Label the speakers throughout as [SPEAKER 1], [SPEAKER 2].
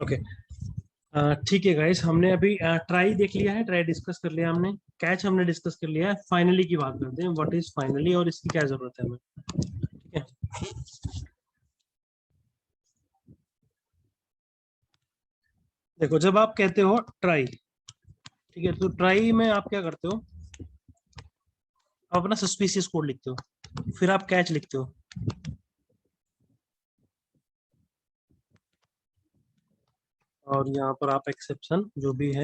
[SPEAKER 1] Okay. ठीक है guys, हमने अभी ट्राई देख लिया है, ट्राई डिस्कस कर लिया हमने, कैच हमने डिस्कस कर लिया है। फाइनली की बात करते हैं, व्हाट इज फाइनली और इसकी क्या जरूरत है हमें। ठीक है, देखो जब आप कहते हो ट्राई, ठीक है, तो ट्राई में आप क्या करते हो, आप अपना सस्पिशियस कोड लिखते हो, फिर आप कैच लिखते हो, और यहाँ पर आप एक्सेप्शन जो भी है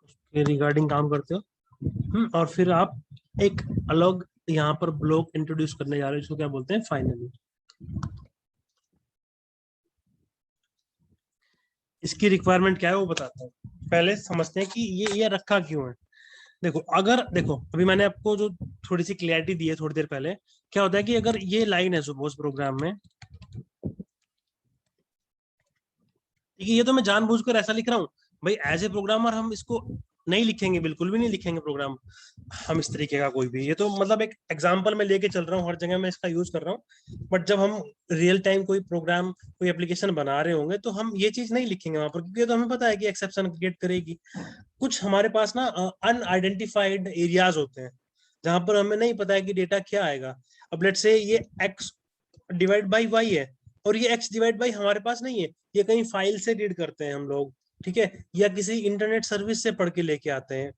[SPEAKER 1] उसके रिगार्डिंग काम करते हो। और फिर आप एक अलग यहाँ पर ब्लॉक इंट्रोड्यूस करने जा रहे हो, इसको क्या बोलते हैं, फाइनली। इसकी रिक्वायरमेंट क्या है वो बताता हूँ, पहले समझते हैं कि ये रखा क्यों है। देखो, अगर देखो अभी मैंने आपको जो थोड़ी सी क्लियरिटी दी है थोड़ी देर पहले, क्या होता है कि अगर ये लाइन है सपोज प्रोग्राम में, ठीक है, ये तो मैं जानबूझकर ऐसा लिख रहा हूँ भाई, एज ए प्रोग्रामर हम इसको नहीं लिखेंगे, बिल्कुल भी नहीं लिखेंगे प्रोग्राम हम इस तरीके का कोई भी। ये तो मतलब एक एग्जांपल में लेके चल रहा हूँ, हर जगह मैं इसका यूज कर रहा हूँ, बट जब हम रियल टाइम कोई प्रोग्राम कोई एप्लीकेशन बना रहे होंगे तो हम ये चीज नहीं लिखेंगे वहां पर, क्योंकि तो हमें पता है कि एक्सेप्शन क्रिएट करेगी। कुछ हमारे पास ना अनआइडेंटिफाइड एरियाज होते हैं जहां पर हमें नहीं पता है कि डेटा क्या आएगा। अब लेट से ये एक्स डिवाइड बाई वाई है, और ये एक्स डिवाइड बाई हमारे पास नहीं है, ये कहीं फाइल से रीड करते हैं हम लोग, ठीक है, या किसी इंटरनेट सर्विस से पढ़ के लेके आते हैं,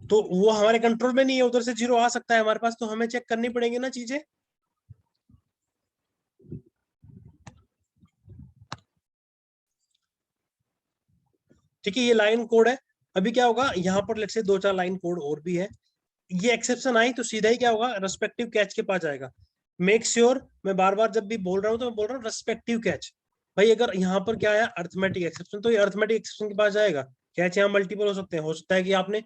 [SPEAKER 1] तो वो हमारे कंट्रोल में नहीं है, उधर से जीरो आ सकता है हमारे पास, तो हमें चेक करनी पड़ेगी ना चीजें। ठीक है, ये लाइन कोड है। अभी क्या होगा, यहाँ पर लेट से दो चार लाइन कोड और भी है, ये एक्सेप्शन आई तो सीधा ही क्या होगा, रेस्पेक्टिव कैच के पास जाएगा। मेक श्योर मैं बार बार जब भी बोल रहा हूँ तो मैं बोल रहा हूँ रेस्पेक्टिव कैच। भाई अगर यहाँ पर क्या है अर्थमेटिक एक्सेप्शन, तो ये अर्थमेटिक एक्सेप्शन के पास जाएगा। कैच यहाँ मल्टीपल हो सकते हैं, हो सकता है कि आपने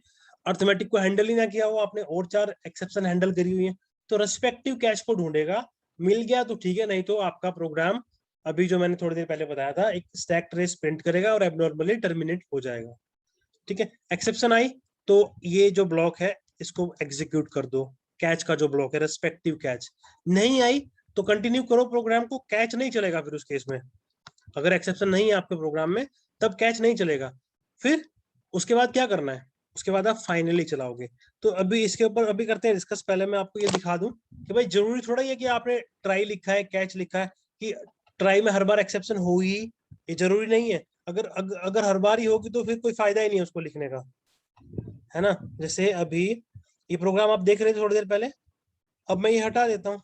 [SPEAKER 1] अर्थमेटिक को हैंडल ही ना किया हो, आपने और चार एक्सेप्शन हैंडल करी हुई है, तो रेस्पेक्टिव कैच को ढूंढेगा। मिल गया तो ठीक है, नहीं तो आपका प्रोग्राम अभी जो मैंने थोड़ी देर पहले बताया था, एक स्टैक ट्रेस प्रिंट करेगा और एबनॉर्मली टर्मिनेट हो जाएगा। ठीक है, एक्सेप्शन आई तो ये जो ब्लॉक है इसको एग्जीक्यूट कर दो, कैच का जो ब्लॉक है रेस्पेक्टिव कैच। नहीं आई तो कंटिन्यू करो प्रोग्राम को, कैच नहीं चलेगा फिर उस केस में। अगर एक्सेप्शन नहीं है आपके प्रोग्राम में तब कैच नहीं चलेगा। फिर उसके बाद क्या करना है, उसके बाद आप फाइनली चलाओगे। तो अभी इसके ऊपर अभी करते हैं डिस्कस। पहले मैं आपको ये दिखा दूं कि भाई जरूरी थोड़ा ही है कि आपने ट्राई लिखा है कैच लिखा है कि ट्राई में हर बार एक्सेप्शन हो ही, ये जरूरी नहीं है। अगर हर बार ही होगी तो फिर कोई फायदा ही नहीं है उसको लिखने का, है ना। जैसे अभी ये प्रोग्राम आप देख रहे थे थोड़ी देर पहले, अब मैं ये हटा देता हूँ,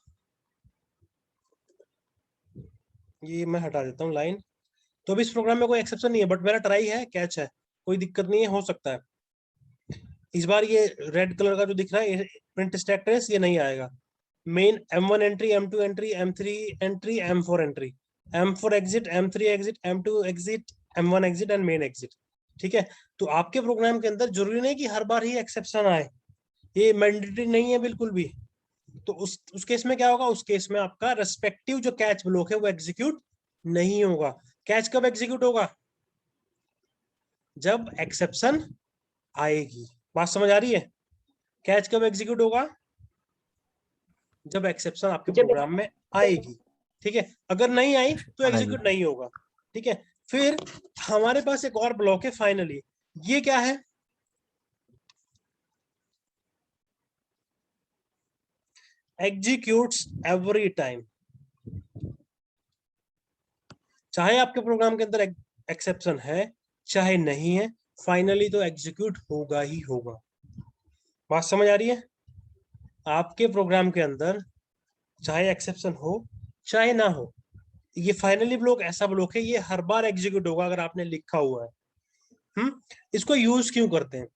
[SPEAKER 1] ये मैं हटा देता हूँ लाइन। तो अभी इस प्रोग्राम में कोई एक्सेप्शन नहीं है, बट मेरा ट्राई है कैच है, कोई दिक्कत नहीं है, हो सकता है इस बार ये रेड कलर का जो दिख रहा है प्रिंट स्टैक ट्रेस ये नहीं आएगा। Main M1 entry, M2 entry, M3 entry, M4 entry, M4 exit, M3 exit, M2 exit, M1 exit and main exit. ठीक है, तो आपके प्रोग्राम के अंदर जरूरी नहीं कि हर बार ही एक्सेप्शन आए, ये मैंडेटरी नहीं है बिल्कुल भी। तो उस केस में क्या होगा, उस केस में आपका रेस्पेक्टिव जो कैच ब्लॉक है वो एग्जीक्यूट नहीं होगा। कैच कब एग्जीक्यूट होगा, जब एक्सेप्शन आएगी। बात समझ आ रही है, कैच कब एग्जीक्यूट होगा, जब एक्सेप्शन आपके प्रोग्राम में आएगी। ठीक है, अगर नहीं आई तो
[SPEAKER 2] हाँ जी।
[SPEAKER 1] एग्जीक्यूट नहीं होगा। ठीक है, फिर हमारे पास एक और ब्लॉक है फाइनली। ये क्या है, एग्जीक्यूट्स एवरी टाइम। चाहे आपके प्रोग्राम के अंदर एक्सेप्शन है चाहे नहीं है, फाइनली तो एग्जीक्यूट होगा ही होगा। बात समझ आ रही है, आपके प्रोग्राम के अंदर चाहे एक्सेप्शन हो चाहे ना हो, ये फाइनली ब्लॉक ऐसा ब्लॉक है, ये हर बार एग्जीक्यूट होगा अगर आपने लिखा हुआ है। इसको यूज क्यों करते हैं,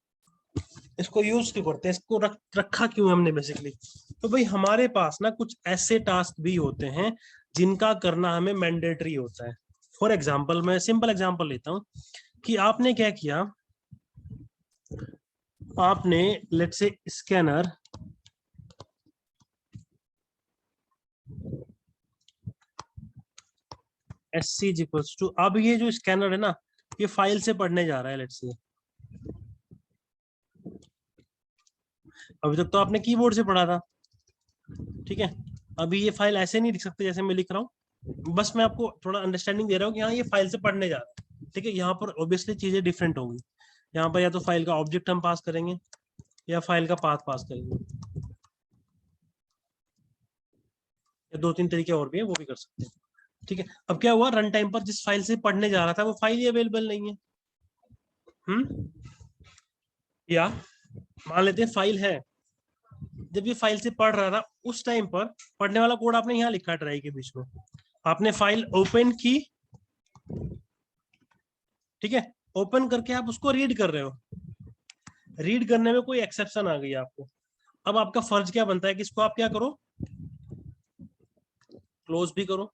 [SPEAKER 1] इसको यूज क्यों करते हैं, इसको रखा क्यों हमने बेसिकली। तो भाई हमारे पास ना कुछ ऐसे टास्क भी होते हैं जिनका करना हमें मैंडेटरी होता है। फॉर एग्जाम्पल, मैं सिंपल एग्जाम्पल लेता हूं कि आपने क्या किया, आपने लेट से स्कैनर SC इक्वल्स टू, अब ये जो स्कैनर है ना ये फाइल से पढ़ने जा रहा है लेट से। अभी तक तो आपने कीबोर्ड से पढ़ा था, ठीक है, अभी ये फाइल ऐसे नहीं लिख सकते जैसे मैं लिख रहा हूँ, बस मैं आपको थोड़ा अंडरस्टैंडिंग दे रहा हूँ कि हाँ ये फाइल से पढ़ने जा रहा है, ठीक है। यहाँ पर ऑब्वियसली चीजें डिफरेंट होंगी। यहाँ पर या तो फाइल का ऑब्जेक्ट हम पास करेंगे या फाइल का पाथ पास करेंगे, या दो तीन तरीके और भी है, वो भी कर सकते हैं, ठीक है। अब क्या हुआ, रन टाइम पर जिस फाइल से पढ़ने जा रहा था वो फाइल ही अवेलेबल नहीं है। या मान लेते हैं फाइल है, जब ये फाइल से पढ़ रहा था उस टाइम पर पढ़ने वाला कोड आपने यहाँ लिखा ट्राई के बीच में, आपने फाइल ओपन की, ठीक है। ओपन करके आप उसको रीड कर रहे हो, रीड करने में कोई एक्सेप्शन आ गई आपको, अब आपका फर्ज क्या बनता है कि इसको आप क्या करो, क्लोज भी करो,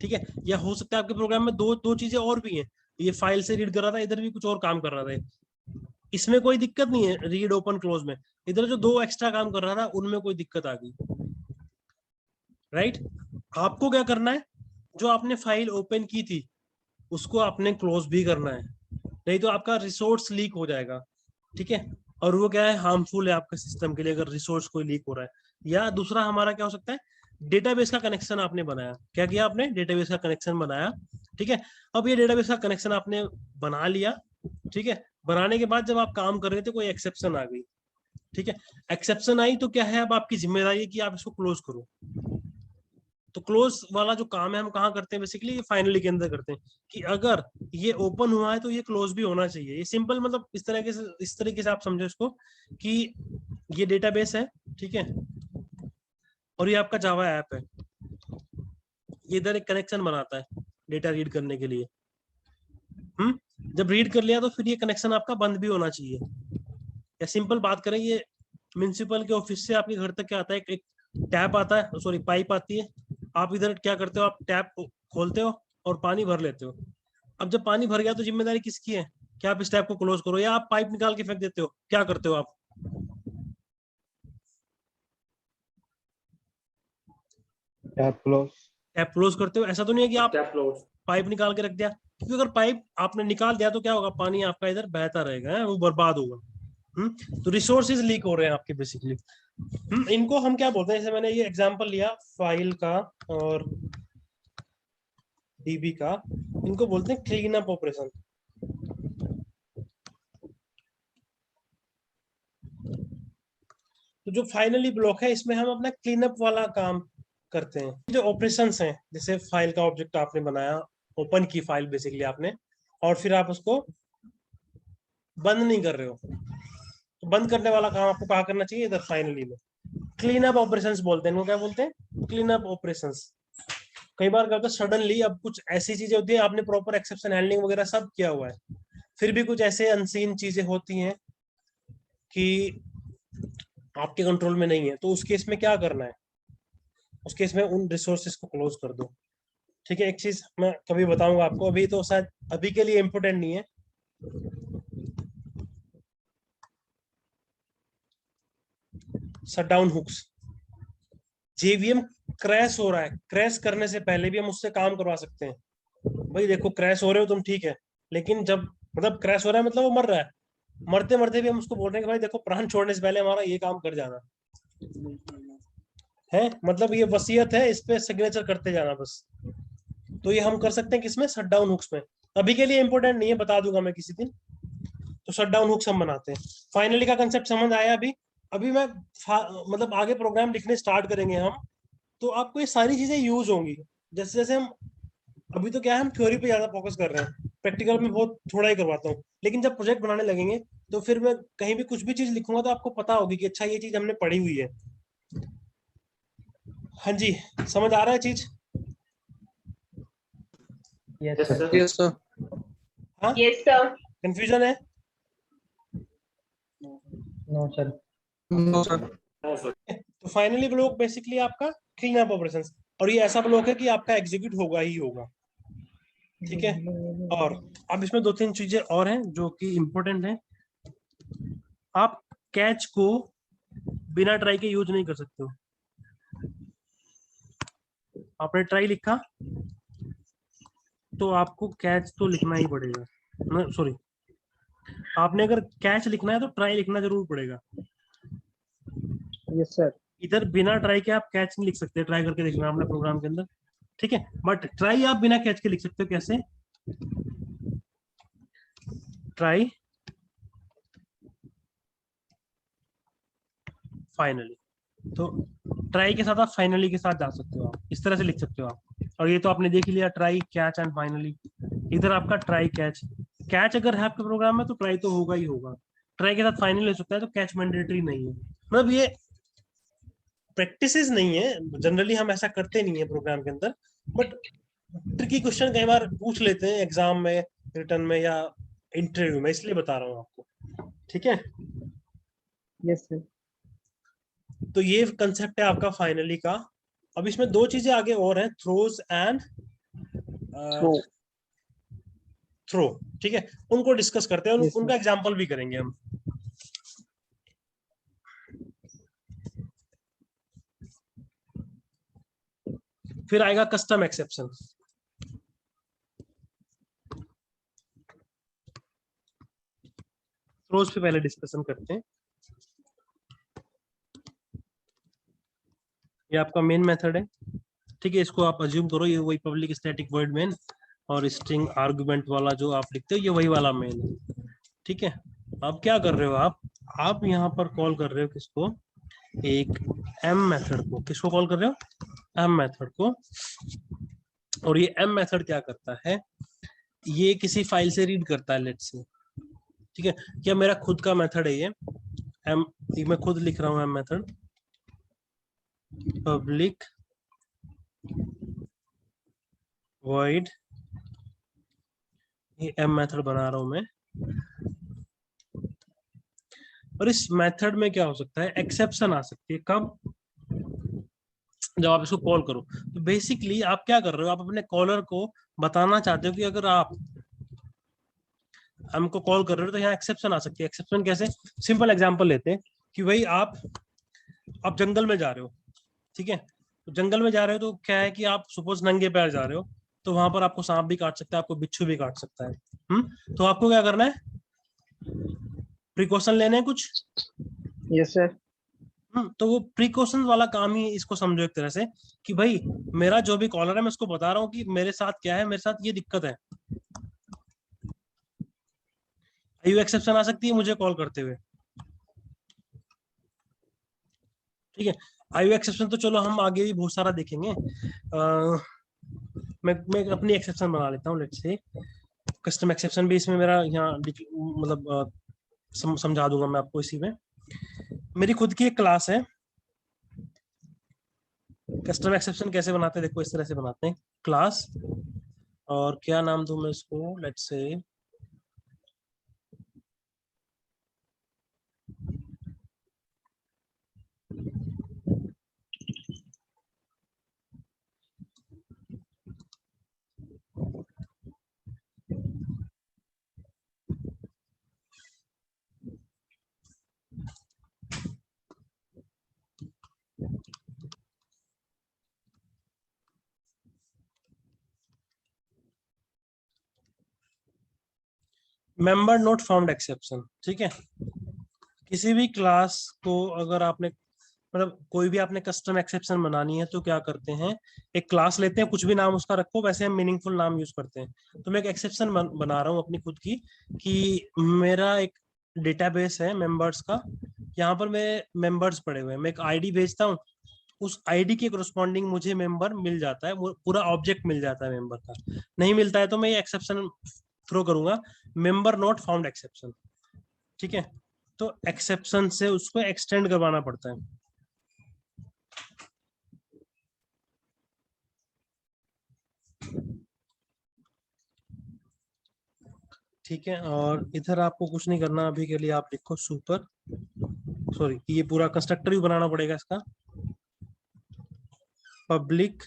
[SPEAKER 1] ठीक है। या हो सकता है आपके प्रोग्राम में दो दो चीजें और भी हैं, ये फाइल से रीड कर रहा था, इधर भी कुछ और काम कर रहा था, इसमें कोई दिक्कत नहीं है रीड ओपन क्लोज में, इधर जो दो एक्स्ट्रा काम कर रहा था उनमें कोई दिक्कत आ गई, राइट। आपको क्या करना है, जो आपने फाइल ओपन की थी उसको आपने क्लोज भी करना है, नहीं तो आपका रिसोर्स लीक हो जाएगा, ठीक है। और वो क्या है, हार्मफुल है आपके सिस्टम के लिए अगर रिसोर्स कोई लीक हो रहा है। या दूसरा हमारा क्या हो सकता है, डेटाबेस का कनेक्शन आपने बनाया, क्या किया आपने, डेटाबेस का कनेक्शन बनाया, ठीक है। अब ये डेटाबेस का कनेक्शन आपने बना लिया, ठीक है। बनाने के बाद जब आप काम कर रहे थे कोई एक्सेप्शन आ गई, ठीक है। एक्सेप्शन आई तो क्या है, अब आपकी जिम्मेदारी है कि आप इसको क्लोज करो। तो क्लोज वाला जो काम है हम कहाँ करते हैं, बेसिकली फाइनली के अंदर करते हैं, कि अगर ये ओपन हुआ है तो ये क्लोज भी होना चाहिए। ये सिंपल मतलब इस तरीके से आप समझो इसको कि ये डेटाबेस है, ठीक है, और ये आपका जावा ऐप है, ये इधर एक कनेक्शन बनाता है डेटा रीड करने के लिए। जब रीड कर लिया तो फिर ये कनेक्शन आपका बंद भी होना चाहिए। या सिंपल बात करें, ये म्युनिसिपल के ऑफिस से आपके घर तक क्या आता है, एक टैप आता है, सॉरी पाइप आती है, आप इधर क्या करते हो, आप टैप खोलते हो और पानी भर लेते हो। अब जब पानी भर गया तो जिम्मेदारी किसकी है, क्या आप इस टैप को क्लोज करो या आप पाइप निकाल के फेंक देते हो, क्या करते हो आप,
[SPEAKER 2] टैप क्लोज
[SPEAKER 1] करते हो। ऐसा तो नहीं है कि आप पाइप निकाल के रख दिया, क्योंकि अगर पाइप आपने निकाल दिया तो क्या होगा, पानी आपका इधर बहता रहेगा, वो बर्बाद होगा। तो रिसोर्सेज लीक हो रहे हैं आपके बेसिकली। इनको हम क्या बोलते हैं, जैसे मैंने ये एग्जांपल लिया फाइल का और डीबी का, इनको बोलते हैं क्लीन अप ऑपरेशन। तो जो फाइनली ब्लॉक है इसमें हम अपना क्लीन अप वाला काम करते हैं। जो ऑपरेशंस हैं, जैसे फाइल का ऑब्जेक्ट आपने बनाया, ओपन की फाइल बेसिकली आपने, और फिर आप उसको बंद नहीं कर रहे हो, तो बंद करने वाला काम आपको कहाँ करना चाहिए, इधर फाइनली में। क्लीन अप ऑपरेशंस बोलते हैं इनको, क्या बोलते हैं, क्लीन अप ऑपरेशंस। कई बार क्या होता है, सडनली अब कुछ ऐसी चीजें होती है, आपने प्रॉपर एक्सेप्शन हैंडलिंग वगैरह सब किया हुआ है, फिर भी कुछ ऐसे अनसीन चीजें होती हैं कि आपके कंट्रोल में नहीं है, तो उस केस में क्या करना है, उस केस में उन रिसोर्सेज को क्लोज कर दो, ठीक है। एक चीज मैं कभी बताऊंगा आपको, अभी तो शायद अभी के लिए इंपोर्टेंट नहीं है। शटडाउन हुक्स, जेवीएम क्रैश हो रहा है, क्रैश करने से पहले भी हम उससे काम करवा सकते हैं। भाई देखो क्रैश हो रहे हो तुम, ठीक है, लेकिन जब मतलब क्रैश हो रहा है मतलब वो मर रहा है, मरते मरते भी हम उसको बोल रहे हैं कि भाई देखो प्राण छोड़ने से पहले हमारा ये काम कर जाना है, मतलब ये वसीयत है, इस पे सिग्नेचर करते जाना बस। तो ये हम कर सकते हैं किसमें, शटडाउन हुक्स में। अभी के लिए इंपोर्टेंट नहीं है, बता दूंगा मैं किसी दिन। तो शटडाउन हुक्स हम बनाते हैं। फाइनली का कंसेप्ट समझ आया अभी। अभी मैं मतलब आगे प्रोग्राम लिखने स्टार्ट करेंगे हम, तो आपको ये सारी चीजें यूज होंगी। जैसे जैसे हम अभी तो क्या है, हम थ्योरी पे ज्यादा फोकस कर रहे हैं, प्रैक्टिकल में बहुत थोड़ा ही करवाता हूँ, लेकिन जब प्रोजेक्ट बनाने लगेंगे तो फिर मैं कहीं भी कुछ भी चीज लिखूंगा तो आपको पता होगी कि अच्छा ये चीज हमने पढ़ी हुई है। हाँ जी, समझ आ रहा है चीज?
[SPEAKER 2] Yes sir.
[SPEAKER 1] हाँ,
[SPEAKER 3] यस सर।
[SPEAKER 1] कंफ्यूजन है?
[SPEAKER 2] No sir.
[SPEAKER 1] तो फाइनली ब्लॉक बेसिकली आपका क्लीन अप ऑपरेशंस, और ये ऐसा ब्लॉक है कि आपका एग्जीक्यूट होगा ही होगा, ठीक है। और अब इसमें दो तीन चीजें और हैं जो कि इंपॉर्टेंट हैं। आप कैच को बिना ट्राई के यूज नहीं कर सकते हो। आपने ट्राई लिखा तो आपको कैच तो लिखना ही पड़ेगा, सॉरी, आपने अगर कैच लिखना है तो ट्राई लिखना जरूर पड़ेगा।
[SPEAKER 2] Yes sir.
[SPEAKER 1] इधर बिना ट्राई के आप कैच नहीं लिख सकते, ट्राई करके देखना अपने प्रोग्राम के अंदर। ठीक है, बट ट्राई आप बिना कैच के लिख सकते हो। कैसे? ट्राई फाइनली, तो ट्राई के साथ आप फाइनली के साथ जा सकते हो, आप इस तरह से लिख सकते हो आप। और ये तो आपने देख ही लिया, ट्राई कैच एंड फाइनली। इधर आपका ट्राई कैच, कैच अगर है आपके प्रोग्राम में तो ट्राई तो होगा ही होगा। ट्राई के साथ फाइनल हो सकता है, तो कैच मैंडेटरी नहीं है। मतलब ये प्रैक्टिसेस नहीं है, जनरली हम ऐसा करते नहीं है प्रोग्राम के अंदर, बट ट्रिकी क्वेश्चन कई बार पूछ लेते हैं एग्जाम में, रिटर्न में या इंटरव्यू में, इसलिए बता रहा हूँ आपको। ठीक है,
[SPEAKER 2] यस सर।
[SPEAKER 1] तो ये कंसेप्ट है आपका फाइनली का। अब इसमें दो चीजें आगे और हैं, थ्रोज एंड थ्रो। ठीक है, उनको डिस्कस करते हैं,
[SPEAKER 2] Yes,
[SPEAKER 1] उनका
[SPEAKER 2] sir.
[SPEAKER 1] एग्जाम्पल भी करेंगे हम। फिर आएगा कस्टम एक्सेप्शन। थ्रोज पे पहले डिस्कशन करते हैं। ये आपका मेन मेथड है। ठीक है, इसको आप अज्यूम करो ये वही पब्लिक स्टैटिक वॉइड मेन और स्ट्रिंग आर्गुमेंट वाला जो आप लिखते हो, ये वही वाला मेन है। ठीक है, अब क्या कर रहे हो आप यहाँ पर कॉल कर रहे हो किसको? एक एम मेथड को। किसको कॉल कर रहे हो? एम मेथड को। और ये एम मेथड क्या करता है? ये किसी फाइल से रीड करता है, लेट्स से। ठीक है, क्या मेरा खुद का मेथड है ये एम, मैं खुद लिख रहा हूँ एम मेथड पब्लिक वॉइड, ये एम मेथड बना रहा हूं मैं। और इस मेथड में क्या हो सकता है? एक्सेप्शन आ सकती है। कब? जब आप इसको कॉल करो। तो बेसिकली आप क्या कर रहे हो? आप अपने कॉलर को बताना चाहते हो कि अगर आप हमको कॉल कर रहे हो तो यहाँ एक्सेप्शन आ सकती है। एक्सेप्शन कैसे? सिंपल एग्जांपल लेते हैं कि भाई आप जंगल में जा रहे हो। ठीक है, तो जंगल में जा रहे हो तो क्या है कि आप सपोज नंगे पैर जा रहे हो, तो वहां पर आपको सांप भी काट सकता है, आपको बिच्छू भी काट सकता है। तो आपको क्या करना है? प्रिकॉशन लेने हैं कुछ।
[SPEAKER 2] Yes, sir.
[SPEAKER 1] तो वो प्रिकॉशन वाला काम ही इसको समझो एक तरह से, कि भाई मेरा जो भी कॉलर है मैं उसको बता रहा हूँ कि मेरे साथ क्या है, मेरे साथ ये दिक्कत है। आईयू एक्सेप्शन आ सकती है मुझे कॉल करते हुए। ठीक है, आईयू एक्सेप्शन तो चलो हम आगे भी बहुत सारा देखेंगे। मैं अपनी एक्सेप्शन बना लेता हूँ, लेट्स से कस्टम एक्सेप्शन भी इसमें मेरा यहाँ मतलब समझा दूंगा मैं आपको इसी में। मेरी खुद की एक क्लास है। कस्टम एक्सेप्शन कैसे बनाते हैं? देखो इस तरह से बनाते हैं, क्लास, और क्या नाम दूं मैं इसको? Let's say member not found exception. ठीक है, किसी भी क्लास को अगर आपने मतलब कोई भी आपने कस्टम एक्सेप्शन बनानी है तो क्या करते हैं? एक क्लास लेते हैं, कुछ भी नाम उसका रखो, वैसे हम मीनिंगफुल नाम यूज करते हैं। तो मैं एक एक्सेप्शन बना रहा हूँ अपनी खुद की, कि मेरा एक डेटाबेस है मेंबर्स का, यहाँ पर मेरे मेंबर्स पड़े हुए हैं, मैं एक आईडी भेजता हूँ, उस आईडी के करस्पॉन्डिंग मुझे मेंबर मिल जाता है, पूरा ऑब्जेक्ट मिल जाता है मेंबर का। नहीं मिलता है तो मैं ये एक्सेप्शन थ्रो करूंगा, मेंबर नॉट फाउंड एक्सेप्शन। ठीक है, तो एक्सेप्शन से उसको एक्सटेंड करवाना पड़ता है। ठीक है, और इधर आपको कुछ नहीं करना अभी के लिए, आप लिखो सुपर, सॉरी ये पूरा कंस्ट्रक्टर भी बनाना पड़ेगा इसका, पब्लिक,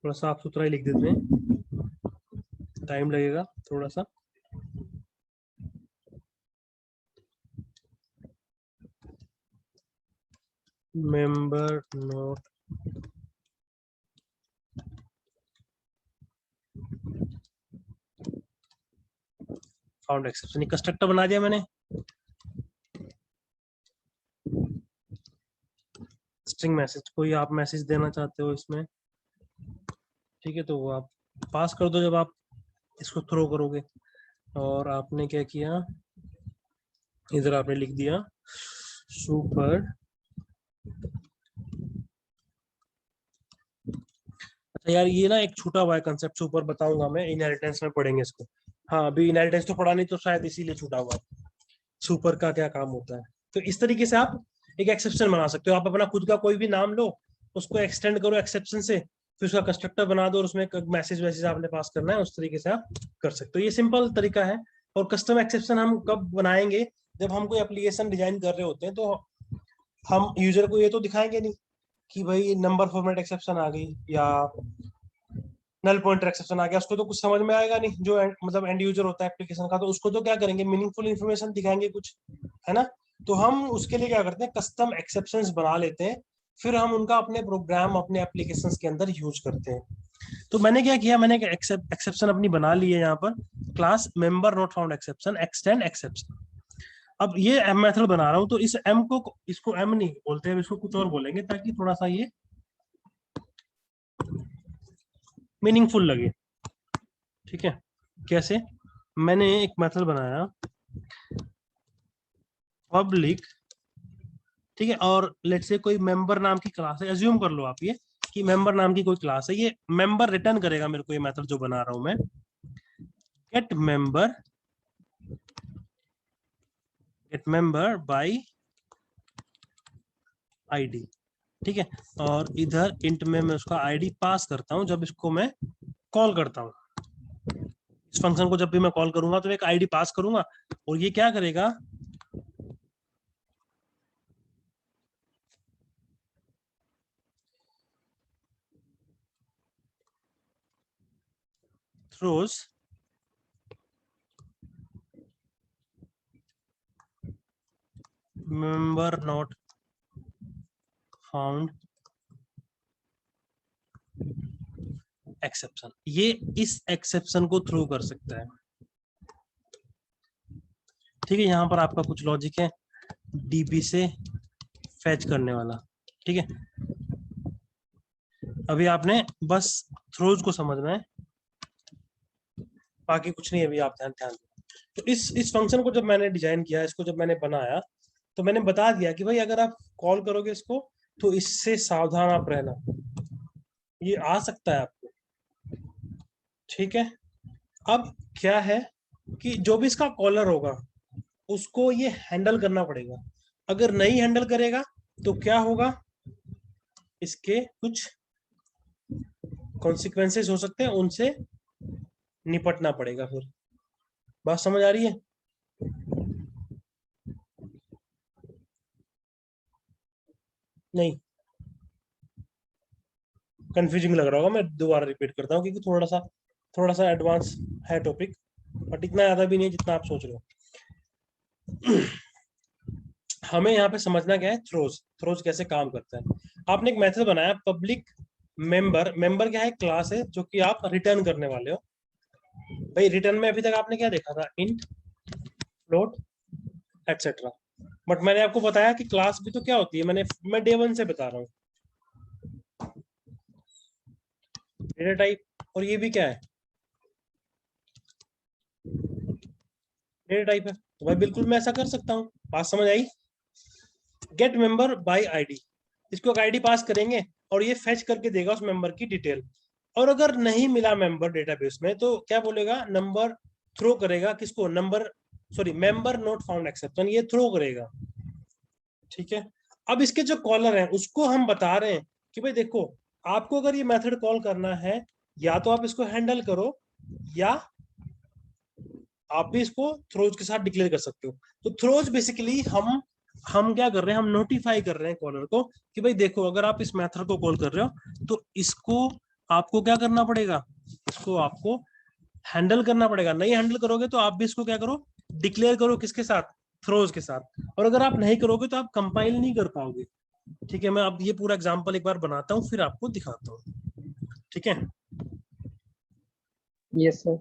[SPEAKER 1] थोड़ा साफ सुथरा ही लिख देते हैं, टाइम लगेगा थोड़ा सा। Member not found exception, constructor बना दिया मैंने। स्ट्रिंग मैसेज, कोई आप मैसेज देना चाहते हो इसमें, ठीक है, तो वो आप पास कर दो जब आप इसको थ्रो करोगे। और आपने क्या किया, इधर आपने लिख दिया सुपर। अच्छा यार, ये ना एक छूटा हुआ है कंसेप्ट, सुपर बताऊंगा मैं, इनहेरिटेंस में पढ़ेंगे इसको। हाँ, अभी इनहेरिटेंस तो पढ़ा नहीं, तो शायद इसीलिए छूटा हुआ है। सुपर का क्या काम होता है, तो इस तरीके से आप एक एक्सेप्शन बना सकते हो। आप अपना खुद का कोई भी नाम लो, उसको एक्सटेंड करो एक्सेप्शन से, फिर उसका कंस्ट्रक्टर बना दो और उसमें मैसेज वैसेज आपने पास करना है, उस तरीके से आप कर सकते हो। ये सिंपल तरीका है। और कस्टम एक्सेप्शन हम कब बनाएंगे, जब हम कोई एप्लीकेशन डिजाइन कर रहे होते हैं, तो हम यूजर को ये तो दिखाएंगे नहीं कि भाई नंबर फॉर्मेट एक्सेप्शन आ गई या नल पॉइंटर एक्सेप्शन आ गया, उसको तो कुछ समझ में आएगा नहीं। जो मतलब एंड यूजर होता है एप्लीकेशन का, तो उसको तो क्या करेंगे, मीनिंगफुल इन्फॉर्मेशन दिखाएंगे कुछ, है ना। तो हम उसके लिए क्या करते हैं, कस्टम एक्सेप्शंस बना लेते हैं, फिर हम उनका अपने प्रोग्राम, अपने एप्लीकेशंस के अंदर यूज करते हैं। तो मैंने क्या किया, मैंने एक्सेप्शन अपनी बना ली है यहाँ पर, class member not found exception extend exception. अब ये एम मेथड बना रहा हूँ, तो इस एम को, इसको एम नहीं बोलते हैं, इसको कुछ और बोलेंगे ताकि थोड़ा सा ये मीनिंगफुल लगे। ठीक है, कैसे, मैंने एक मेथड बनाया पब्लिक, ठीक है, और लेट्स से कोई मेंबर नाम की क्लास है, एज्यूम कर लो आप ये कि मेंबर नाम की कोई क्लास है, ये मेंबर रिटर्न करेगा मेरे को, ये मेथड जो बना रहा हूं मैं, गेट मेंबर बाय आईडी। ठीक है, और इधर इंट में मैं उसका आईडी पास करता हूं जब इसको मैं कॉल करता हूं। इस फंक्शन को जब भी मैं कॉल करूंगा तो एक आईडी पास करूंगा, और ये क्या करेगा, throws member not found exception, ये इस एक्सेप्शन को थ्रो कर सकता है। ठीक है, यहां पर आपका कुछ लॉजिक है डीबी से फैच करने वाला। ठीक है, अभी आपने बस थ्रोज को समझना है, बाकी कुछ नहीं, अभी आप ध्यान ध्यान दो। तो इस फंक्शन को जब मैंने डिजाइन किया, इसको जब मैंने बनाया, तो मैंने बता दिया कि भाई अगर आप कॉल करोगे इसको, तो इससे सावधान आप रहना, ये आ सकता है आपको। ठीक है, अब क्या है कि जो भी इसका कॉलर होगा, उसको ये हैंडल करना पड़ेगा। अगर नहीं हैंडल करेगा तो क्या होगा, इसके कुछ कॉन्सिक्वेंसेस हो सकते हैं, उनसे निपटना पड़ेगा फिर। बात समझ आ रही है? नहीं, कंफ्यूजिंग लग रहा होगा, मैं दोबारा रिपीट करता हूँ, क्योंकि थोड़ा सा एडवांस है टॉपिक, बट इतना ज्यादा भी नहीं जितना आप सोच रहे हो। हमें यहाँ पे समझना क्या है, थ्रोज कैसे काम करता है। आपने एक मेथड बनाया पब्लिक मेंबर, मेंबर क्या है, क्लास है जो कि आप रिटर्न करने वाले हो। भाई रिटर्न में अभी तक आपने क्या देखा था, इंट, फ्लोट, एटसेट्रा। बट मैंने आपको बताया कि क्लास भी तो क्या होती है, मैं डे वन से बता रहा हूँ, डेटा टाइप। और ये भी क्या है, डेटा टाइप है। तो भाई बिल्कुल मैं ऐसा कर सकता हूँ, बात समझ आई। गेट मेंबर बाय आईडी, इसको एक आईडी पास करेंगे और ये फेच करके देगा उस मेंबर की डिटेल। और अगर नहीं मिला मेंबर डेटाबेस में, तो क्या बोलेगा, नंबर थ्रो करेगा, किसको, number, sorry, member not found exception, ये थ्रो करेगा। ठीक है, अब इसके जो कॉलर हैं उसको हम बता रहे हैं कि भाई देखो, आपको अगर ये मेथड कॉल करना है, या तो आप इसको हैंडल करो, या आप भी इसको थ्रोज के साथ डिक्लेयर कर सकते हो। तो थ्रोज बेसिकली हम क्या कर रहे हैं, हम नोटिफाई कर रहे हैं कॉलर को कि भाई देखो, अगर आप इस मेथड को कॉल कर रहे हो, तो इसको आपको क्या करना पड़ेगा, इसको आपको हैंडल करना पड़ेगा। नहीं हैंडल करोगे तो आप भी इसको क्या करो, डिक्लेयर करो, किसके साथ, थ्रोज के साथ। और अगर आप नहीं करोगे तो आप कंपाइल नहीं कर पाओगे। ठीक है, मैं अब ये पूरा एग्जांपल एक बार बनाता हूँ, फिर आपको दिखाता हूँ। ठीक है।
[SPEAKER 2] Yes, sir.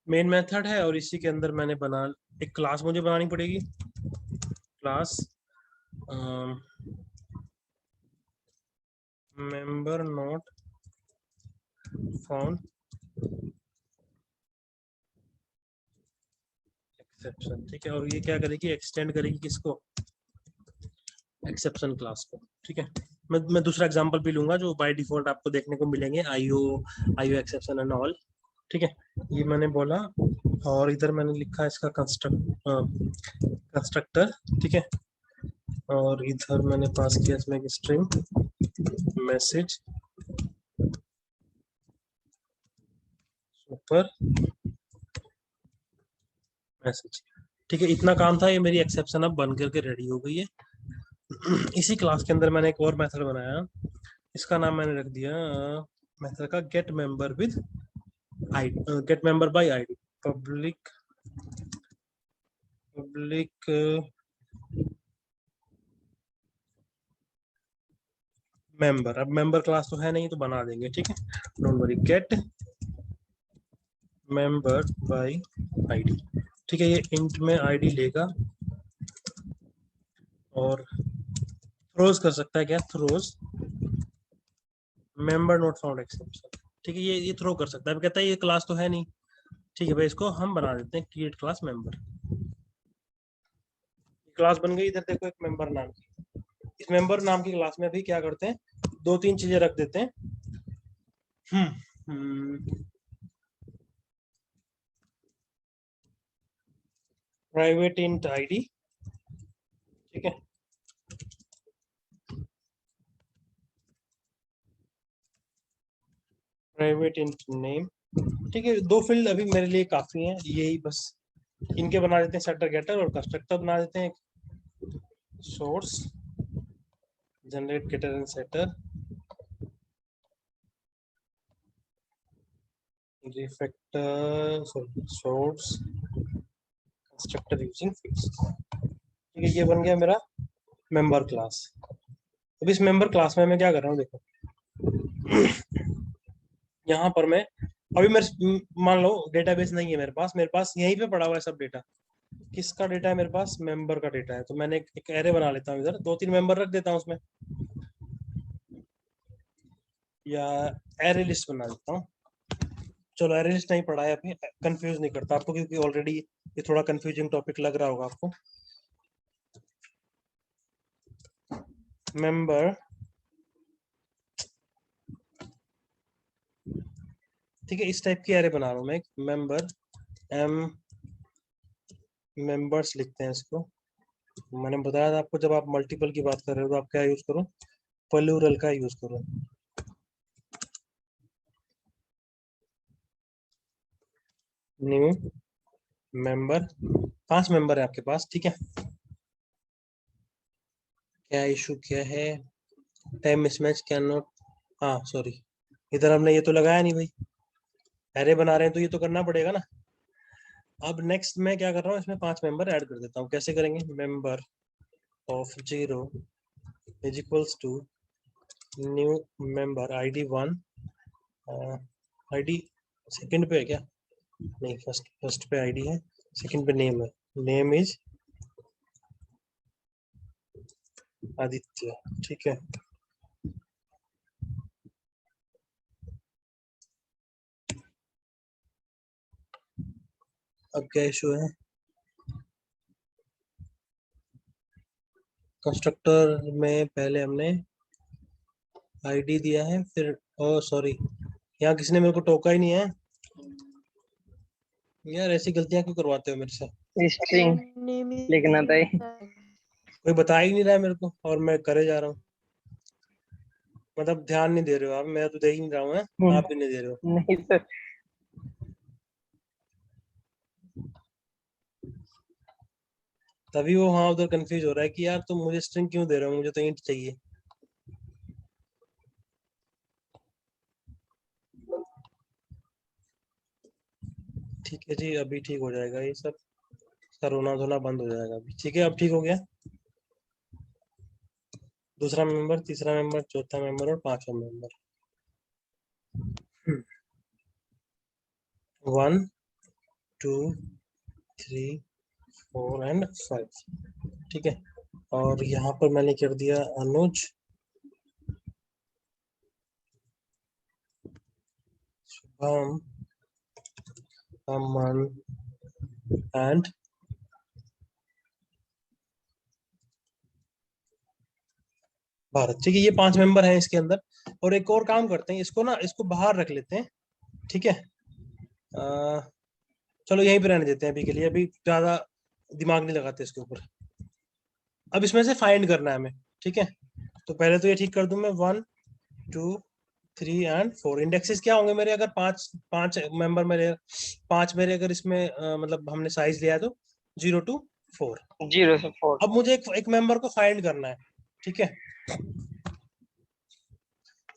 [SPEAKER 1] मेन मेथड है और इसी के अंदर मैंने बना एक क्लास मुझे बनानी पड़ेगी, class member not found exception, ठीक है। और ये क्या करेगी, एक्सटेंड करेगी किसको, एक्सेप्शन क्लास को, ठीक है। मैं दूसरा एग्जांपल भी लूंगा जो बाय डिफॉल्ट आपको देखने को मिलेंगे, आईओ एक्सेप्शन एंड ऑल, ठीक है। ये मैंने बोला और इधर मैंने लिखा है इसका कंस्ट्रक्टर, ठीक है। और इधर मैंने पास किया इसमें एक स्ट्रिंग मैसेज सुपर मैसेज, ठीक है। इतना काम था, ये मेरी एक्सेप्शन अब बन करके रेडी हो गई है। इसी क्लास के अंदर मैंने एक और मेथड बनाया, इसका नाम मैंने रख दिया मेथड का get member with ID, get member by ID, public member. अब मेंबर क्लास तो है नहीं तो बना देंगे, ठीक है, don't worry. Get member by ID, ठीक है। ये इंट में आईडी लेगा और थ्रोज कर सकता है, क्या throws member not found exception, ठीक है। ये थ्रो कर सकता है, अब कहता है ये क्लास तो है नहीं, ठीक है भाई, इसको हम बना देते हैं क्रिएट क्लास मेंबर। क्लास बन गई, इधर देखो एक मेंबर नाम की, इस मेंबर नाम की क्लास में अभी क्या करते हैं, दो तीन चीजें रख देते हैं। प्राइवेट इंट आईडी, ठीक है, प्राइवेट इंट नेम, ठीक है। दो फील्ड अभी मेरे लिए काफी हैं, यही बस इनके बना देते हैं सेटर गेटर, और कंस्ट्रक्टर बना देते हैं source generate getter and setter refactor source constructor using fix, ठीक है। ये बन गया मेरा मेंबर क्लास। अब इस मेंबर क्लास में मैं क्या कर रहा हूँ, देखो यहाँ पर मैं अभी मेरे मान लो डेटाबेस नहीं है मेरे पास यहीं पे पड़ा हुआ है सब डेटा। किसका डेटा है मेरे पास, मेंबर का डेटा है, तो मैंने एक एरे बना लेता हूँ, इधर दो तीन मेंबर रख देता हूँ उसमें, या एरे लिस्ट बना देता हूँ। चलो एरे लिस्ट नहीं पढ़ा है अभी, कंफ्यूज नहीं करता आपको, क्योंकि ऑलरेडी ये थोड़ा कंफ्यूजिंग टॉपिक लग रहा होगा आपको। मेंबर, ठीक है, इस टाइप की एरे बना रहा हूँ मैं, मेंबर एम मेंबर्स लिखते हैं इसको। मैंने बताया था आपको, जब आप मल्टीपल की बात कर रहे हो तो आप क्या यूज करो, प्लूरल का यूज करो। न्यू मेंबर, 5 मेंबर है आपके पास, ठीक है। क्या इशू क्या है, टाइम मिसमैच कैन नॉट, हाँ सॉरी, इधर हमने ये तो लगाया नहीं भाई, एरे बना रहे हैं तो ये तो करना पड़ेगा ना। अब नेक्स्ट मैं क्या कर रहा हूँ, इसमें 5 मेंबर ऐड कर देता हूँ। कैसे करेंगे, member of 0 is equals to new member ID 1, ID second पे है क्या, नहीं फर्स्ट पे आईडी है, सेकंड पे नेम है, नेम इज आदित्य, ठीक है। अब क्या इशू है, कंस्ट्रक्टर में पहले हमने आईडी दिया है, फिर ओ सॉरी, यहाँ किसी ने मेरे को टोका ही नहीं है यार, ऐसी गलतियां क्यों करवाते हो मेरे से,
[SPEAKER 2] स्ट्रिंग लिखना था ये।
[SPEAKER 1] कोई बता ही नहीं रहा है मेरे को और मैं करे जा रहा हूँ, मतलब ध्यान नहीं दे रहे हो आप, मैं तो देख ही नहीं रहा हूँ, आप भी नहीं दे रहे हो।
[SPEAKER 2] नहीं सर,
[SPEAKER 1] तभी वो वहां उधर कंफ्यूज हो रहा है कि यार तुम मुझे स्ट्रिंग क्यों दे रहे हो, मुझे तो इंट चाहिए। ठीक है जी, अभी ठीक हो जाएगा ये सब, इसका रोना धोना बंद हो जाएगा अभी, ठीक है। अब ठीक हो गया, दूसरा मेंबर, तीसरा मेंबर, चौथा मेंबर और पांचवा मेंबर। 1 2 3 4 एंड 5, ठीक है। और यहाँ पर मैंने कर दिया अनुज, शुभम, अमन एंड भारत, ठीक है। ये 5 मेंबर हैं इसके अंदर। और एक और काम करते हैं, इसको ना इसको बाहर रख लेते हैं, ठीक है। चलो यहीं पे रहने देते हैं अभी के लिए, अभी ज्यादा दिमाग नहीं लगाते इसके ऊपर। अब इसमें से फाइंड करना है हमें, ठीक है। तो पहले तो ये ठीक कर दूं मैं, 1 2 3 एंड 4। इंडेक्सेस क्या होंगे मेरे, अगर पांच पांच मेंबर मेरे, पांच मेरे अगर इसमें मतलब हमने साइज लिया है तो 0 to 4।
[SPEAKER 2] 0 से 4।
[SPEAKER 1] अब मुझे एक मेंबर को फाइंड करना है, ठीक है।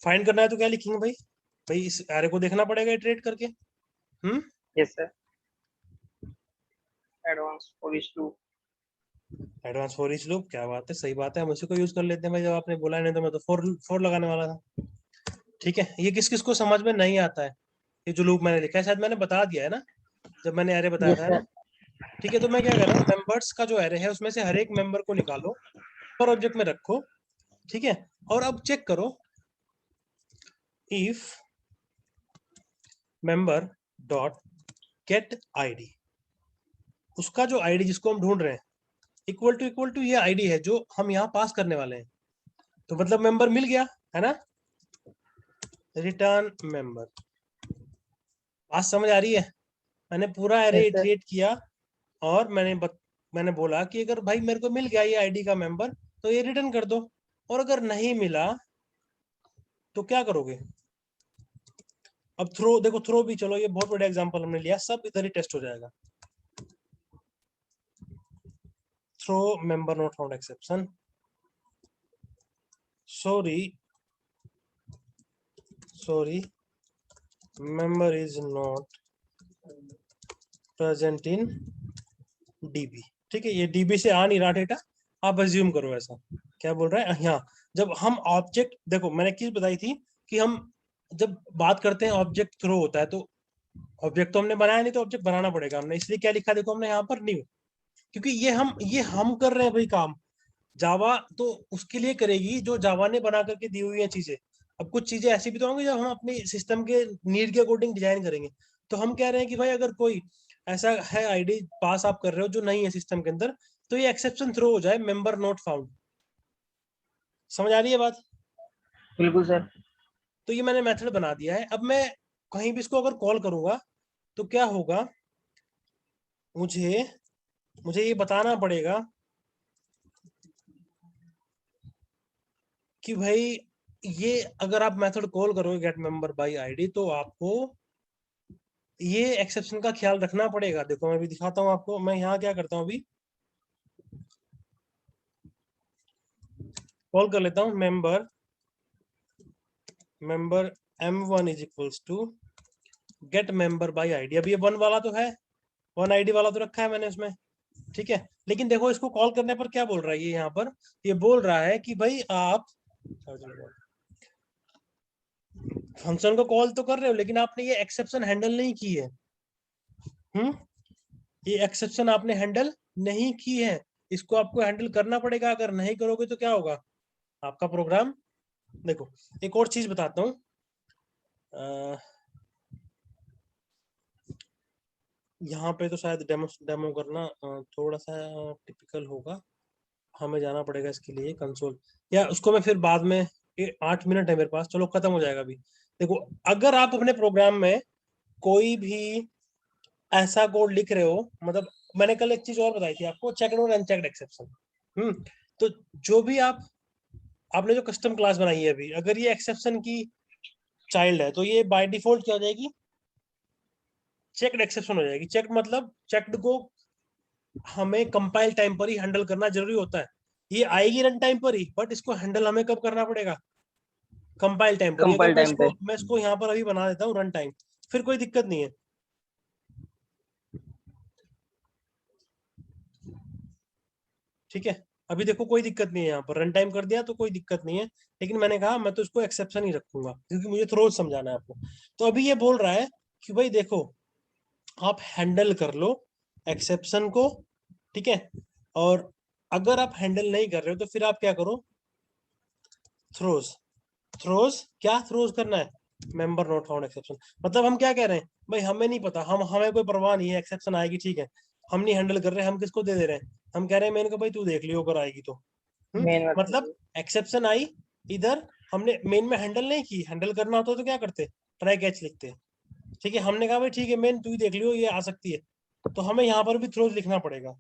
[SPEAKER 1] फाइंड करना है तो क्या लिखेंगे भाई, भाई इस एरे को देखना पड़ेगा इटरेट करके।
[SPEAKER 2] Yes sir. Advance for each loop.
[SPEAKER 1] Advance for each loop, क्या बात है, सही बात है, हम उसी को यूज कर लेते हैं भाई। जब आपने बोला नहीं तो मैं तो फोर लगाने वाला था, ठीक है। ये किस किस को समझ में नहीं आता है, ये जो लूप मैंने लिखा है, शायद मैंने बता दिया है ना जब मैंने एरे बताया
[SPEAKER 2] यस
[SPEAKER 1] था, है
[SPEAKER 2] सर।
[SPEAKER 1] ना। ठीक है, तो मैं क्या कर रहा हूँ, मेंबर्स का जो एरे है उसमें से हर एक मेंबर को निकालो और ऑब्जेक्ट में रखो, ठीक है। और अब चेक करो, if member dot gate ID, उसका जो आईडी जिसको हम ढूंढ रहे हैं इक्वल टू ये आईडी है जो हम यहाँ पास करने वाले हैं। तो मतलब मेंबर मिल गया, है ना। रिटर्न मेंबर, बात समझ आ रही है। मैंने पूरा एरे
[SPEAKER 2] यस सर।
[SPEAKER 1] इटरेट किया और मैंने बोला कि अगर भाई मेरे को मिल गया ये आईडी का मेंबर तो ये रिटर्न कर दो, और अगर नहीं मिला तो क्या करोगे। अब थ्रो देखो, थ्रो भी, चलो ये बहुत बड़ा एग्जांपल हमने लिया, सब इधर ही टेस्ट हो जाएगा। Throw member not found exception, sorry member is not present in db, ठीक है। ये db से आ नहीं रहा डेटा, आप अज्यूम करो ऐसा। क्या बोल रहा है यहाँ, जब हम ऑब्जेक्ट, देखो मैंने एक चीज बताई थी कि हम जब बात करते हैं ऑब्जेक्ट थ्रो होता है, तो ऑब्जेक्ट तो हमने बनाया नहीं, तो ऑब्जेक्ट बनाना पड़ेगा हमने, इसलिए क्या लिखा देखो हमने यहाँ पर, न्यू। क्योंकि ये हम कर रहे हैं भाई काम, जावा तो उसके लिए करेगी जो जावा ने बना करके दी हुई है चीजें। अब कुछ चीजें ऐसी भी तो होंगी जब हम अपनी सिस्टम के नीड के अकॉर्डिंग डिजाइन करेंगे। तो हम कह रहे हैं कि भाई अगर कोई ऐसा है आईडी पास आप कर रहे हो जो नहीं है सिस्टम के अंदर, तो ये एक्सेप्शन थ्रो हो जाए, मेंबर नॉट फाउंड। समझ आ रही है बात।
[SPEAKER 2] बिल्कुल सर।
[SPEAKER 1] तो ये मैंने मेथड बना दिया है। अब मैं कहीं भी इसको अगर कॉल करूंगा तो क्या होगा, मुझे मुझे ये बताना पड़ेगा कि भाई ये अगर आप मेथड कॉल करोगे गेट मेंबर बाय आईडी तो आपको ये एक्सेप्शन का ख्याल रखना पड़ेगा। देखो मैं भी दिखाता हूँ आपको, मैं यहाँ क्या करता हूँ, अभी कॉल कर लेता हूँ member m1 is equals to get member by ID. अब ये वन वाला तो है, वन आईडी वाला तो रखा है मैंने उसमें, ठीक है। लेकिन देखो इसको कॉल करने पर क्या बोल रहा है ये यहाँ पर, ये बोल रहा है कि भाई आप फंक्शन को कॉल तो कर रहे हो लेकिन आपने ये एक्सेप्शन हैंडल नहीं की है। ये एक्सेप्शन आपने हैंडल नहीं की है, इसको आपको हैंडल करना पड़ेगा। अगर नहीं करोगे तो क्या होगा, आपका प्रोग्राम, देखो एक और चीज बताता हूँ, यहाँ पे तो शायद डेमो डेमो करना थोड़ा सा टिपिकल होगा, हमें जाना पड़ेगा इसके लिए कंसोल, या उसको मैं फिर बाद में, 8 मिनट है मेरे पास, चलो खत्म हो जाएगा अभी। देखो अगर आप अपने प्रोग्राम में कोई भी ऐसा कोड लिख रहे हो, मतलब मैंने कल एक चीज और बताई थी आपको, चेक्ड और अनचेक्ड एक्सेप्शन। तो जो भी आपने जो कस्टम क्लास बनाई है अभी, अगर ये एक्सेप्शन की चाइल्ड है तो ये बाय डिफॉल्ट क्या हो जाएगी, चेक्ड एक्सेप्शन हो जाएगी। चेक्ड मतलब चेक्ड को हमें कंपाइल टाइम पर ही हैंडल करना जरूरी होता है। ये आएगी रन टाइम पर ही, बट इसको हैंडल हमें कब करना पड़ेगा, कंपाइल टाइम पर ही। अगर
[SPEAKER 2] कंपाइल टाइम पे।
[SPEAKER 1] मैं इसको यहाँ पर अभी बना देता हूँ रन टाइम, फिर कोई दिक्कत नहीं है, ठीक है। अभी देखो कोई दिक्कत नहीं है, यहाँ पर रन टाइम कर दिया तो कोई दिक्कत नहीं है। लेकिन मैंने कहा मैं तो इसको एक्सेप्शन ही रखूंगा क्योंकि मुझे थ्रो समझाना है आपको। तो अभी ये बोल रहा है कि भाई देखो आप हैंडल कर लो एक्सेप्शन को, ठीक है। और अगर आप हैंडल नहीं कर रहे हो तो फिर आप क्या करो, थ्रोज। थ्रोज क्या थ्रोज करना है, मेंबर नॉट फाउंड एक्सेप्शन। मतलब हम क्या कह रहे हैं भाई, हमें नहीं पता, हमें कोई परवाह नहीं है, एक्सेप्शन आएगी ठीक है, हम नहीं हैंडल कर रहे, हम किसको दे दे रहे हैं, हम कह रहे हैं मेन को भाई तू देख लियो अगर आएगी तो।
[SPEAKER 2] मेन
[SPEAKER 1] मतलब
[SPEAKER 2] मेथड।
[SPEAKER 1] एक्सेप्शन आई इधर, हमने मेन में हैंडल नहीं की, हैंडल करना होता तो क्या करते, ट्राई कैच लिखते, ठीक है। हमने कहा भाई ठीक है मेन तू ही देख लियो ये आ सकती है, तो हमें यहाँ पर भी थ्रोज लिखना पड़ेगा।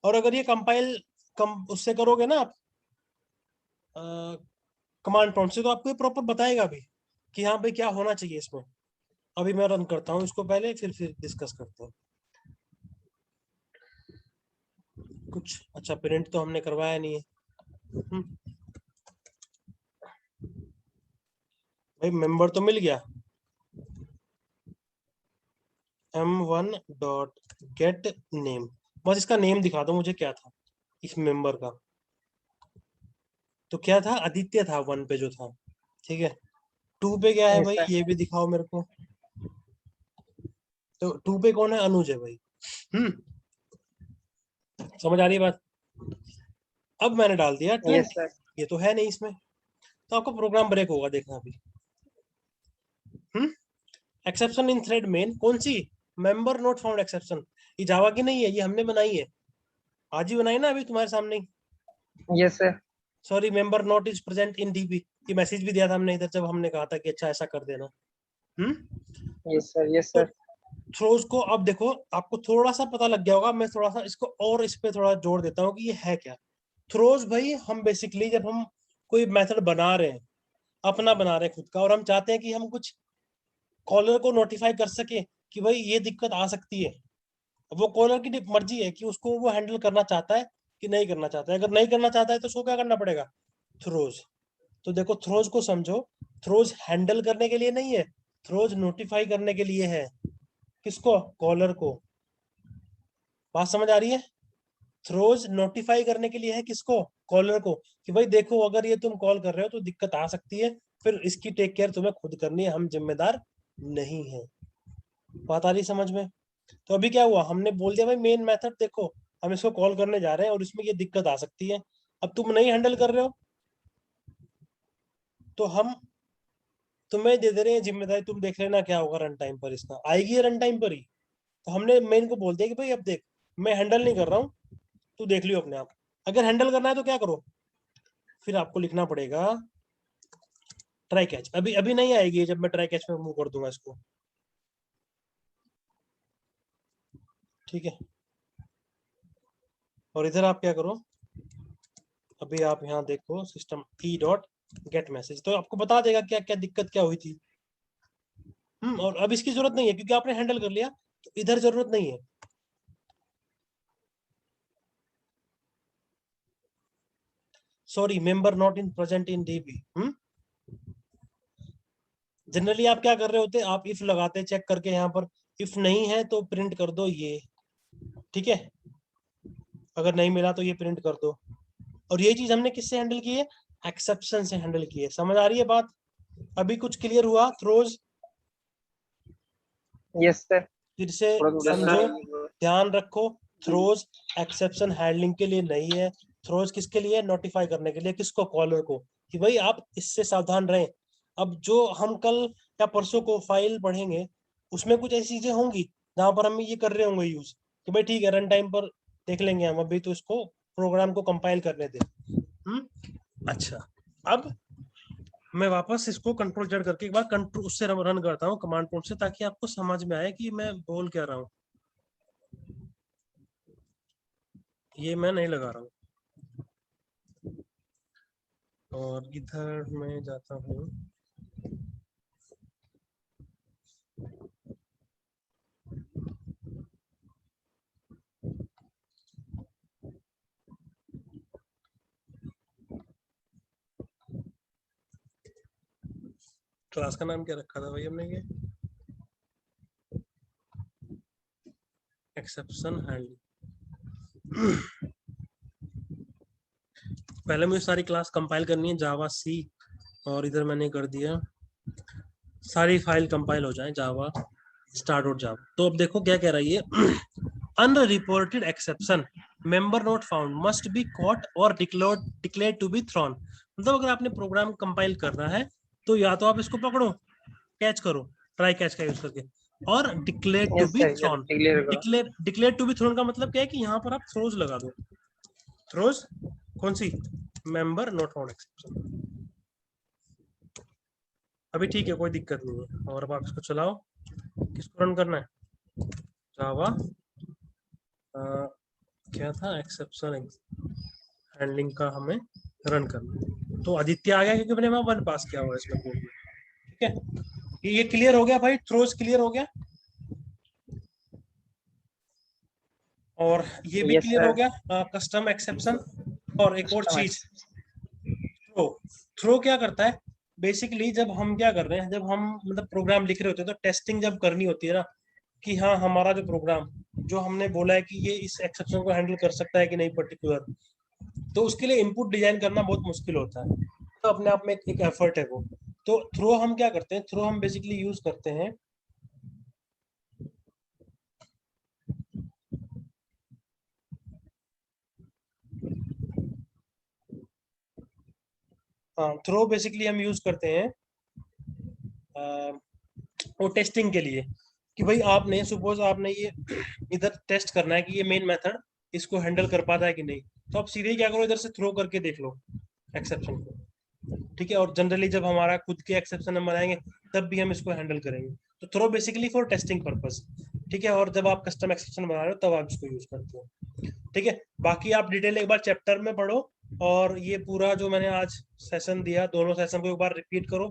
[SPEAKER 1] और अगर ये कंपाइल उससे करोगे ना आप कमांड प्रॉम्प्ट से, तो आपको ये प्रॉपर बताएगा भी कि हाँ भाई क्या होना चाहिए इसमें। अभी मैं रन करता हूँ इसको पहले, फिर डिस्कस करते हैं कुछ। अच्छा प्रिंट तो हमने करवाया नहीं है। भाई मेंबर तो मिल गया, m1.getName, बस इसका नेम दिखा दो मुझे क्या था इस मेंबर का। तो क्या था, आदित्य था वन पे जो था, ठीक है। टू पे क्या है
[SPEAKER 2] यस
[SPEAKER 1] भाई,
[SPEAKER 2] सर।
[SPEAKER 1] ये भी दिखाओ मेरे को। तो टू पे कौन है, अनुज है भाई। हम्म समझ आ रही है बात। अब मैंने डाल दिया ट्रेंड,
[SPEAKER 2] यस सर।
[SPEAKER 1] ये तो है नहीं इसमें, तो आपको प्रोग्राम ब्रेक होगा देखना अभी। एक्सेप्शन इन थ्रेड मेन कौन सी, मेंबर नोट फाउंड एक्सेप्शन, ये जावा की नहीं है, ये हमने बनाई है, आज ही बनाई ना अभी तुम्हारे सामने ही।
[SPEAKER 2] Yes sir.
[SPEAKER 1] Sorry, member not is present in DB, ये मैसेज भी दिया था हमने इधर जब हमने कहा था कि अच्छा ऐसा कर देना।
[SPEAKER 2] Yes sir. यस
[SPEAKER 1] तो
[SPEAKER 2] सर।
[SPEAKER 1] थ्रोज को अब देखो, आपको थोड़ा सा पता लग गया होगा, मैं थोड़ा सा इसको और इस पे थोड़ा जोड़ देता हूँ कि ये है क्या। थ्रोज भाई, हम बेसिकली जब हम कोई मेथड बना रहे हैं, अपना बना रहे हैं खुद का, और हम चाहते हैं कि हम कुछ कॉलर को नोटिफाई कर सके कि भाई ये दिक्कत आ सकती है, वो कॉलर की मर्जी है कि उसको वो हैंडल करना चाहता है कि नहीं करना चाहता है। अगर नहीं करना चाहता है तो उसको क्या करना पड़ेगा, थ्रोज। तो देखो थ्रोज को समझो, थ्रोज हैंडल करने के लिए नहीं है, थ्रोज नोटिफाई करने के लिए है। किसको, कॉलर को। बात समझ आ रही है, थ्रोज नोटिफाई करने के लिए है किसको, कॉलर को, कि भाई देखो अगर ये तुम कॉल कर रहे हो तो दिक्कत आ सकती है, फिर इसकी टेक केयर तुम्हें खुद करनी है, हम जिम्मेदार नहीं है। बात आ रही समझ में। तो अभी क्या हुआ, हमने बोल दिया भाई मेन मेथड देखो, हम इसको कॉल करने जा रहे हैं और इसमें ये दिक्कत आ सकती है। अब तुम नहीं हैंडल कर रहे हो तो हम तुम्हें दे दे रहे हैं जिम्मेदारी, तुम देख लेना क्या होगा रन टाइम पर, इसका आएगी रन टाइम पर ही। तो हमने मेन को बोल दिया कि भाई अब देख, मैं हैंडल नहीं कर रहा हूँ, तू देख लियो अपने आप। अगर हैंडल करना है तो क्या करो, फिर आपको लिखना पड़ेगा ट्राई कैच। अभी अभी नहीं आएगी जब मैं ट्राई कैच में मूव कर दूंगा इसको, ठीक है। और इधर आप क्या करो, अभी आप यहाँ देखो system E dot gate message, तो आपको बता देगा क्या क्या दिक्कत क्या हुई थी। और अब इसकी जरूरत नहीं है क्योंकि आपने हैंडल कर लिया, तो इधर जरूरत नहीं है। Sorry, member not in present in dB. Generally आप क्या कर रहे होते, आप इफ लगाते चेक करके यहाँ पर, इफ नहीं है तो प्रिंट कर दो ये, ठीक है। अगर नहीं मिला तो ये प्रिंट कर दो। और ये चीज हमने किससे हैंडल की है, एक्सेप्शन से हैंडल की है। समझ आ रही है बात, अभी कुछ क्लियर हुआ थ्रोज।
[SPEAKER 2] Yes sir.
[SPEAKER 1] फिर से
[SPEAKER 2] थोड़ा थोड़ा
[SPEAKER 1] समझो,
[SPEAKER 2] सर।
[SPEAKER 1] ध्यान रखो, थ्रोज एक्सेप्शन हैंडलिंग के लिए नहीं है, थ्रोज किसके लिए, नोटिफाई करने के लिए, किसको, कॉलर को, कि भाई आप इससे सावधान रहें। अब जो हम कल या परसों को फाइल पढ़ेंगे, उसमें कुछ ऐसी चीजें होंगी जहां पर हम ये कर रहे होंगे यूज, कि भाई ठीक है रन टाइम पर देख लेंगे हम, अभी तो इसको प्रोग्राम को कंपाइल करने दे। अच्छा, अब मैं वापस इसको कंट्रोल जेड करके एक बार कंट्रोल उससे रन करता हूँ कमांड प्रॉम्प्ट से, ताकि आपको समझ में आए कि मैं बोल क्या रहा हूँ। ये मैं नहीं लगा रहा हूँ, और इधर मैं जाता हूँ, क्लास का नाम क्या रखा था भाई हमने, ये एक्सेप्शन हैंडलिंग। पहले मुझे सारी क्लास कंपाइल करनी है जावा सी, और इधर मैंने कर दिया सारी फाइल कंपाइल हो जाए जावा स्टार्ट आउट जावा। तो अब देखो क्या कह रही है, unreported exception member not found must be caught or declare to be thrown. मतलब अगर आपने प्रोग्राम कंपाइल करना है तो या तो आप इसको पकड़ो, कैच करो, ट्राई कैच का यूज करके, और declare to
[SPEAKER 2] yes
[SPEAKER 1] be
[SPEAKER 2] sir, yes
[SPEAKER 1] thrown.
[SPEAKER 2] Declare करो।
[SPEAKER 1] डिक्लेयर टू बी थ्रोन का मतलब क्या है कि यहाँ पर आप थ्रोज लगा दो। थ्रोज कौन सी? Member not found exception. अभी ठीक है, कोई दिक्कत नहीं है। और अब आप इसको चलाओ, किसको रन करना है? जावा क्या था, एक्सेप्शन हैंडलिंग का हमें रन करना है। तो आदित्य आ गया क्योंकि मैंने वहां 1 पास किया हुआ है इसमें कोड में। ठीक है, ये क्लियर हो गया भाई, थ्रोज क्लियर हो गया, और ये भी
[SPEAKER 2] यस
[SPEAKER 1] क्लियर हो
[SPEAKER 2] सर।
[SPEAKER 1] गया, कस्टम एक्सेप्शन। और एक और
[SPEAKER 2] कस्टम
[SPEAKER 1] चीज, थ्रो। थ्रो क्या करता है बेसिकली, जब हम क्या कर रहे हैं, जब हम मतलब प्रोग्राम लिख रहे होते हैं तो टेस्टिंग जब करनी होती है ना, कि हाँ हमारा जो प्रोग्राम जो हमने बोला है कि ये इस एक्सेप्शन को हैंडल कर सकता है कि नहीं पर्टिकुलर, तो उसके लिए इनपुट डिजाइन करना बहुत मुश्किल होता है। तो अपने आप में एक एफर्ट है वो। तो थ्रो हम क्या करते हैं, थ्रो हम बेसिकली यूज करते हैं, हाँ थ्रो बेसिकली हम यूज करते हैं वो टेस्टिंग के लिए, कि भाई आपने सपोज आपने ये इधर टेस्ट करना है कि ये मेन मेथड इसको हैंडल कर पाता है कि नहीं, तो आप सीधे ही क्या करो, इधर से थ्रो करके देख लो एक्सेप्शन को। ठीक है, और जनरली जब हमारा खुद के एक्सेप्शन हम बनाएंगे तब भी हम इसको हैंडल करेंगे। तो throw basically for testing purpose. ठीक है, और जब आप कस्टम एक्सेप्शन बना रहे हो तब आप इसको यूज करते हो। ठीक है, बाकी आप डिटेल एक बार चैप्टर में पढ़ो, और ये पूरा जो मैंने आज सेशन दिया दोनों सेशन को एक बार रिपीट करो,